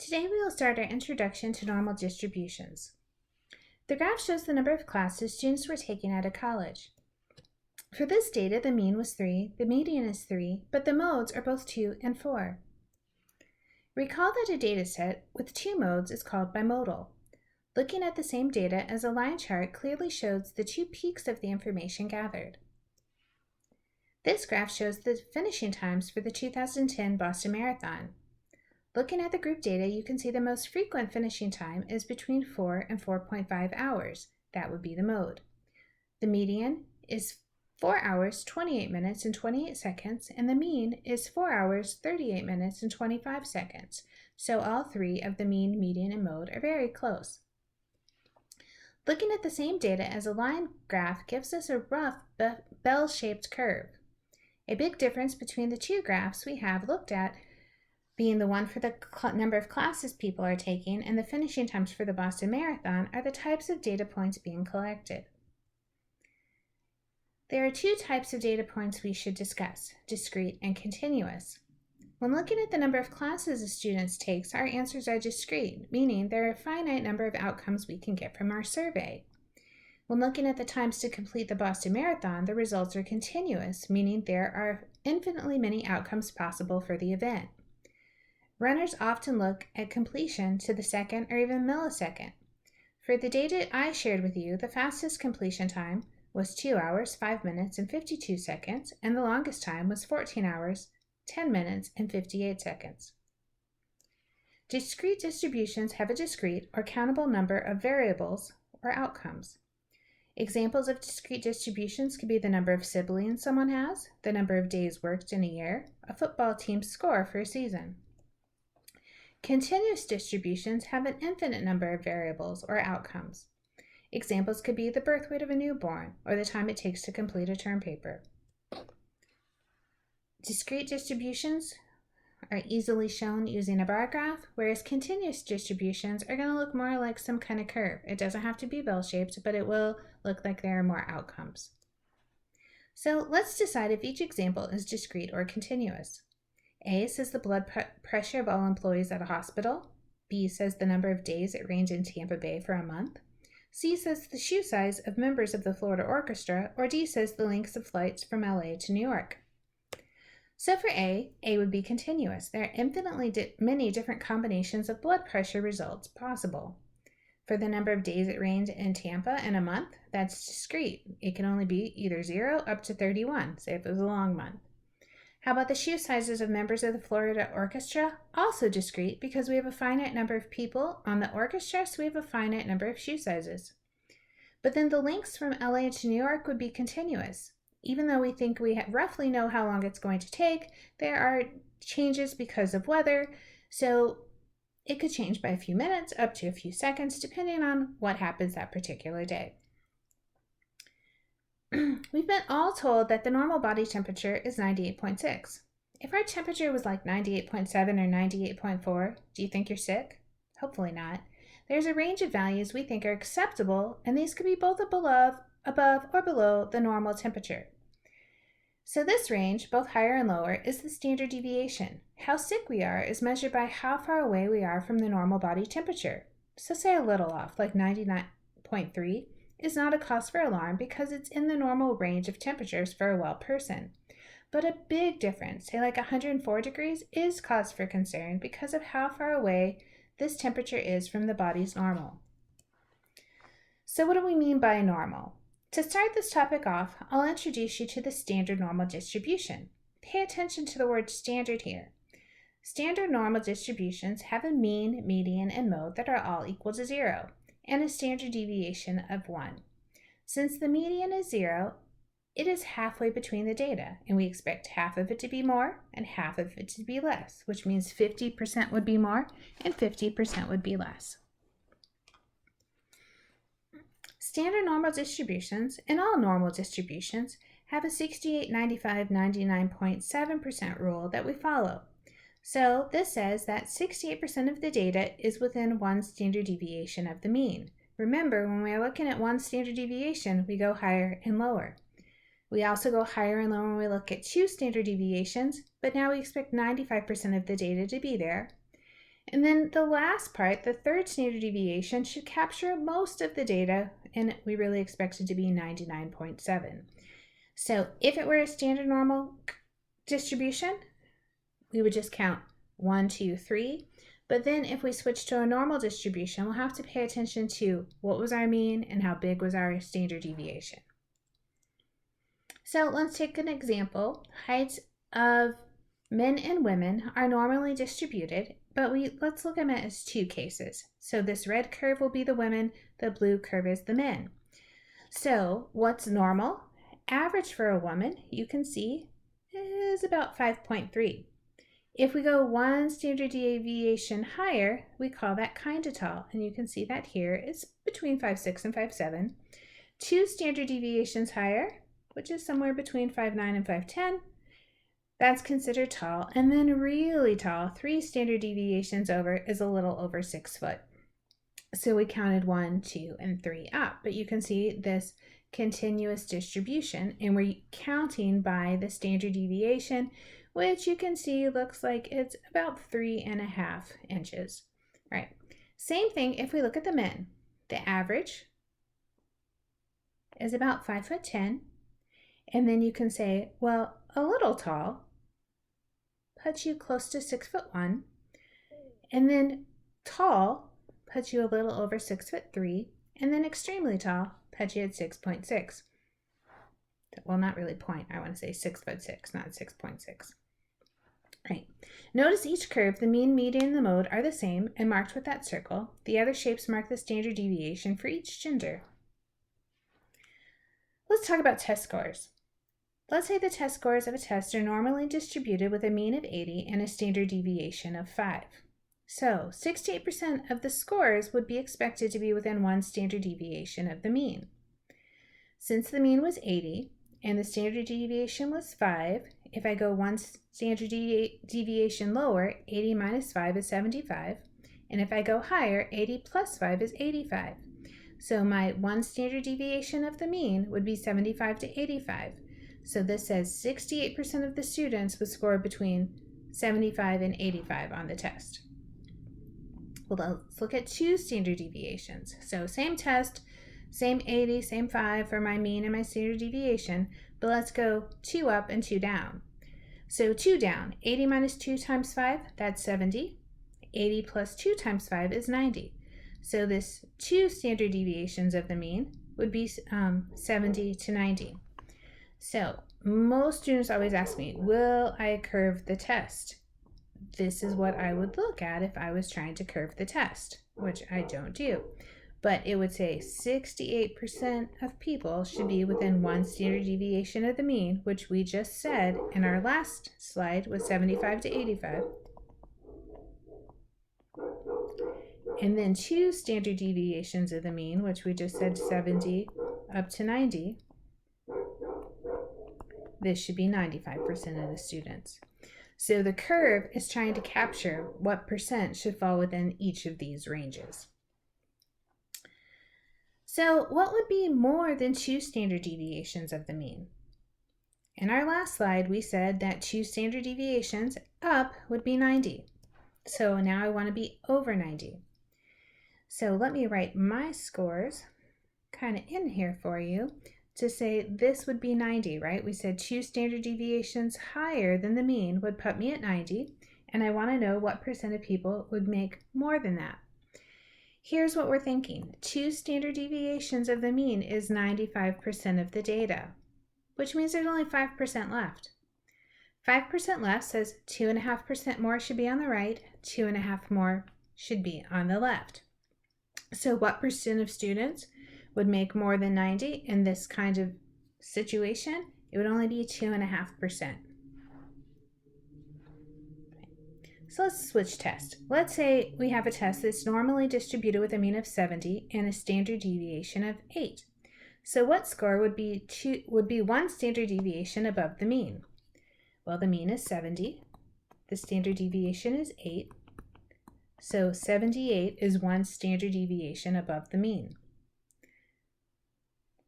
Today we will start our introduction to normal distributions. The graph shows the number of classes students were taking at a college. For this data, the mean was 3, the median is 3, but the modes are both 2 and 4. Recall that a data set with two modes is called bimodal. Looking at the same data as a line chart clearly shows the two peaks of the information gathered. This graph shows the finishing times for the 2010 Boston Marathon. Looking at the group data, you can see the most frequent finishing time is between 4 and 4.5 hours. That would be the mode. The median is 4 hours, 28 minutes, and 28 seconds, and the mean is 4 hours, 38 minutes, and 25 seconds. So all three of the mean, median, and mode are very close. Looking at the same data as a line graph gives us a rough bell-shaped curve. A big difference between the two graphs we have looked at being the one for the number of classes people are taking and the finishing times for the Boston Marathon are the types of data points being collected. There are two types of data points we should discuss, discrete and continuous. When looking at the number of classes a student takes, our answers are discrete, meaning there are a finite number of outcomes we can get from our survey. When looking at the times to complete the Boston Marathon, the results are continuous, meaning there are infinitely many outcomes possible for the event. Runners often look at completion to the second or even millisecond. For the data I shared with you, the fastest completion time was 2 hours, 5 minutes, and 52 seconds, and the longest time was 14 hours, 10 minutes, and 58 seconds. Discrete distributions have a discrete or countable number of variables or outcomes. Examples of discrete distributions could be the number of siblings someone has, the number of days worked in a year, a football team's score for a season. Continuous distributions have an infinite number of variables or outcomes. Examples could be the birth weight of a newborn or the time it takes to complete a term paper. Discrete distributions are easily shown using a bar graph, whereas continuous distributions are going to look more like some kind of curve. It doesn't have to be bell-shaped, but it will look like there are more outcomes. So let's decide if each example is discrete or continuous. A says the blood pressure of all employees at a hospital. B says the number of days it rained in Tampa Bay for a month. C says the shoe size of members of the Florida Orchestra, or D says the lengths of flights from LA to New York. So for A would be continuous. There are infinitely many different combinations of blood pressure results possible. For the number of days it rained in Tampa in a month, that's discrete. It can only be either 0 up to 31, say if it was a long month. How about the shoe sizes of members of the Florida Orchestra? Also discrete because we have a finite number of people on the orchestra, so we have a finite number of shoe sizes. But then the lengths from LA to New York would be continuous. Even though we think we roughly know how long it's going to take, there are changes because of weather, so it could change by a few minutes up to a few seconds depending on what happens that particular day. We've been all told that the normal body temperature is 98.6. If our temperature was like 98.7 or 98.4, do you think you're sick? Hopefully not. There's a range of values we think are acceptable, and these could be both above or below the normal temperature. So this range, both higher and lower, is the standard deviation. How sick we are is measured by how far away we are from the normal body temperature. So say a little off, like 99.3, is not a cause for alarm because it's in the normal range of temperatures for a well person. But a big difference, say like 104 degrees, is cause for concern because of how far away this temperature is from the body's normal. So what do we mean by normal? To start this topic off, I'll introduce you to the standard normal distribution. Pay attention to the word standard here. Standard normal distributions have a mean, median, and mode that are all equal to 0, and a standard deviation of 1. Since the median is 0, it is halfway between the data, and we expect half of it to be more and half of it to be less, which means 50% would be more and 50% would be less. Standard normal distributions, and all normal distributions, have a 68, 95, 99.7% rule that we follow. So this says that 68% of the data is within one standard deviation of the mean. Remember, when we are looking at one standard deviation, we go higher and lower. We also go higher and lower when we look at two standard deviations, but now we expect 95% of the data to be there. And then the last part, the third standard deviation, should capture most of the data, and we really expect it to be 99.7. So if it were a standard normal distribution, we would just count 1, 2, 3. But then if we switch to a normal distribution, we'll have to pay attention to what was our mean and how big was our standard deviation. So let's take an example. Heights of men and women are normally distributed, but let's look at them as two cases. So this red curve will be the women, the blue curve is the men. So what's normal? Average for a woman, you can see, is about 5.3. If we go one standard deviation higher, we call that kind of tall, and you can see that here is between 5.6 and 5.7. 2 standard deviations higher, which is somewhere between 5.9 and 5.10, that's considered tall. And then really tall, 3 standard deviations over, is a little over 6 foot. So we counted 1, 2, and 3 up, but you can see this continuous distribution, and we're counting by the standard deviation, which you can see looks like it's about 3.5 inches. Right. Same thing if we look at the men. The average is about 5'10", and then you can say, well, a little tall puts you close to 6'1", and then tall puts you a little over 6'3", and then extremely tall puts you at 6.6. Well, not really point. I want to say 6'6", not 6.6. Right. Notice each curve, the mean, median, and the mode are the same and marked with that circle. The other shapes mark the standard deviation for each gender. Let's talk about test scores. Let's say the test scores of a test are normally distributed with a mean of 80 and a standard deviation of 5. So 68% of the scores would be expected to be within one standard deviation of the mean. Since the mean was 80 and the standard deviation was 5, if I go one standard deviation lower, 80 minus 5 is 75. And if I go higher, 80 plus 5 is 85. So my one standard deviation of the mean would be 75 to 85. So this says 68% of the students would score between 75 and 85 on the test. Well, let's look at 2 standard deviations. So same test, same 80, same 5 for my mean and my standard deviation, but let's go 2 up and 2 down. So 2 down, 80 minus 2 times 5, that's 70. 80 plus 2 times 5 is 90. So this 2 standard deviations of the mean would be 70 to 90. So most students always ask me, will I curve the test? This is what I would look at if I was trying to curve the test, which I don't do. But it would say 68% of people should be within one standard deviation of the mean, which we just said in our last slide was 75 to 85. And then 2 standard deviations of the mean, which we just said 70 up to 90. This should be 95% of the students. So the curve is trying to capture what percent should fall within each of these ranges. So what would be more than 2 standard deviations of the mean? In our last slide, we said that 2 standard deviations up would be 90. So now I want to be over 90. So let me write my scores kind of in here for you to say this would be 90, right? We said 2 standard deviations higher than the mean would put me at 90, and I want to know what percent of people would make more than that. Here's what we're thinking. 2 standard deviations of the mean is 95% of the data, which means there's only 5% left. 5% left says 2.5% more should be on the right, 2.5% more should be on the left. So what percent of students would make more than 90 in this kind of situation? It would only be 2.5%. So let's switch test. Let's say we have a test that's normally distributed with a mean of 70 and a standard deviation of 8. So what score would be 1 standard deviation above the mean? Well, the mean is 70. The standard deviation is 8. So 78 is 1 standard deviation above the mean.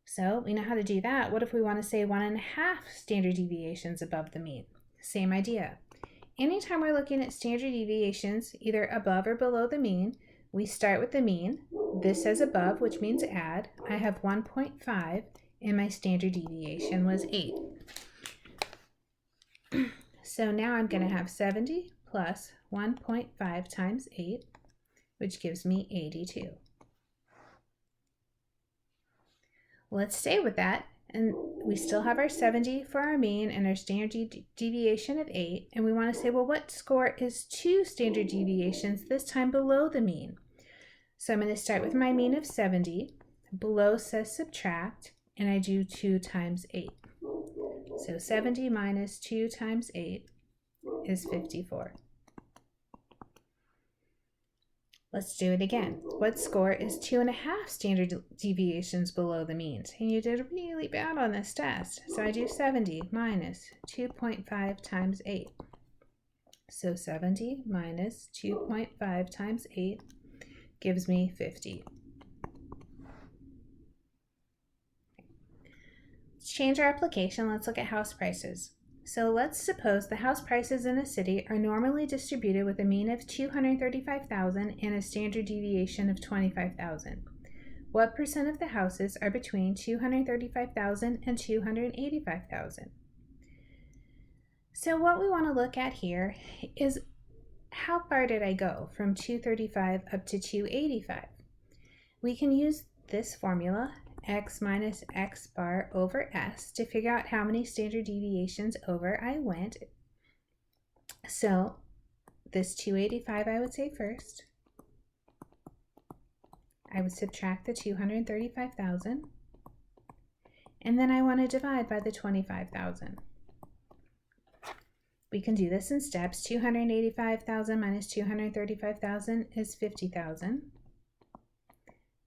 So we know how to do that. What if we want to say 1.5 standard deviations above the mean? Same idea. anytime we're looking at standard deviations, either above or below the mean, we start with the mean. This says above, which means add. I have 1.5, and my standard deviation was 8. So now I'm going to have 70 plus 1.5 times 8, which gives me 82. Let's stay with that, and we still have our 70 for our mean and our standard deviation of 8, and we want to say, well, what score is 2 standard deviations, this time below the mean? So I'm going to start with my mean of 70, below says subtract, and I do 2 times 8. So 70 minus 2 times 8 is 54. Let's do it again. What score is 2.5 standard deviations below the means? And you did really bad on this test. So I do 70 minus 2.5 times 8. So 70 minus 2.5 times 8 gives me 50. Let's change our application. Let's look at house prices. So let's suppose the house prices in a city are normally distributed with a mean of 235,000 and a standard deviation of 25,000. What percent of the houses are between 235,000 and 285,000? So what we want to look at here is how far did I go from 235 up to 285? We can use this formula, x minus x bar over s, to figure out how many standard deviations over I went. So this 285 I would say first. I would subtract the 235,000, and then I want to divide by the 25,000. We can do this in steps. 285,000 minus 235,000 is 50,000.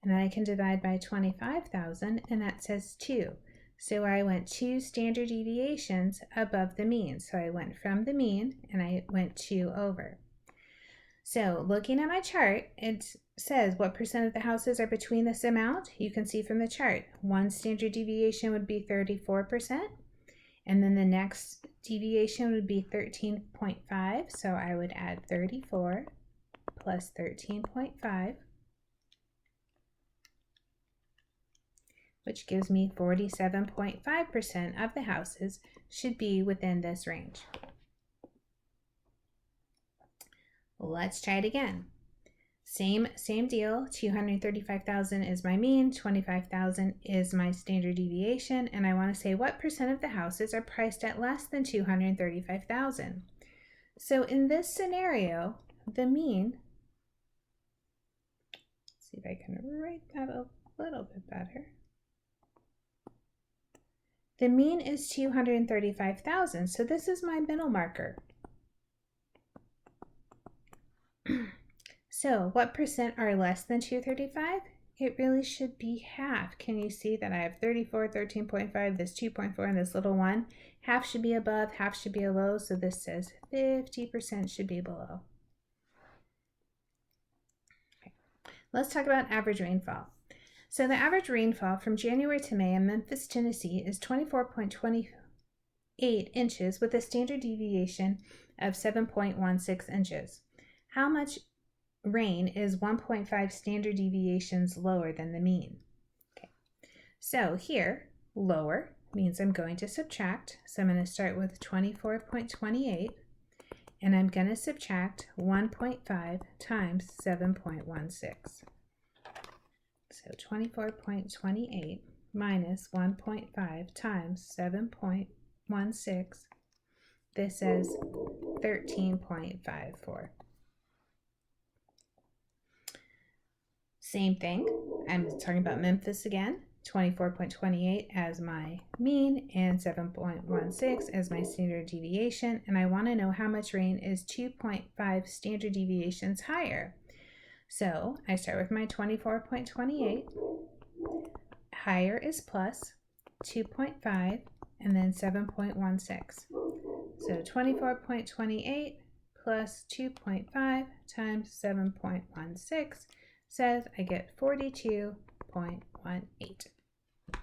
And then I can divide by 25,000, and that says 2. So I went 2 standard deviations above the mean. So I went from the mean, and I went 2 over. So looking at my chart, it says what percent of the houses are between this amount. You can see from the chart, one standard deviation would be 34%, and then the next deviation would be 13.5. So I would add 34 plus 13.5. which gives me 47.5% of the houses should be within this range. Let's try it again. Same deal, 235,000 is my mean, 25,000 is my standard deviation, and I want to say what percent of the houses are priced at less than 235,000. So in this scenario, the mean, let's see if I can write that a little bit better. The mean is 235,000, so this is my middle marker. So what percent are less than 235? It really should be half. Can you see that I have 34, 13.5, this 2.4, and this little 1? Half should be above, half should be below, so this says 50% should be below. Okay. Let's talk about average rainfall. So the average rainfall from January to May in Memphis, Tennessee is 24.28 inches with a standard deviation of 7.16 inches. How much rain is 1.5 standard deviations lower than the mean? Okay. So here, lower means I'm going to subtract. So I'm going to start with 24.28, and I'm going to subtract 1.5 times 7.16. So 24.28 minus 1.5 times 7.16, this is 13.54. Same thing, I'm talking about Memphis again, 24.28 as my mean and 7.16 as my standard deviation, and I want to know how much rain is 2.5 standard deviations higher. So I start with my 24.28, higher is plus 2.5, and then 7.16. So 24.28 plus 2.5 times 7.16 says I get 42.18.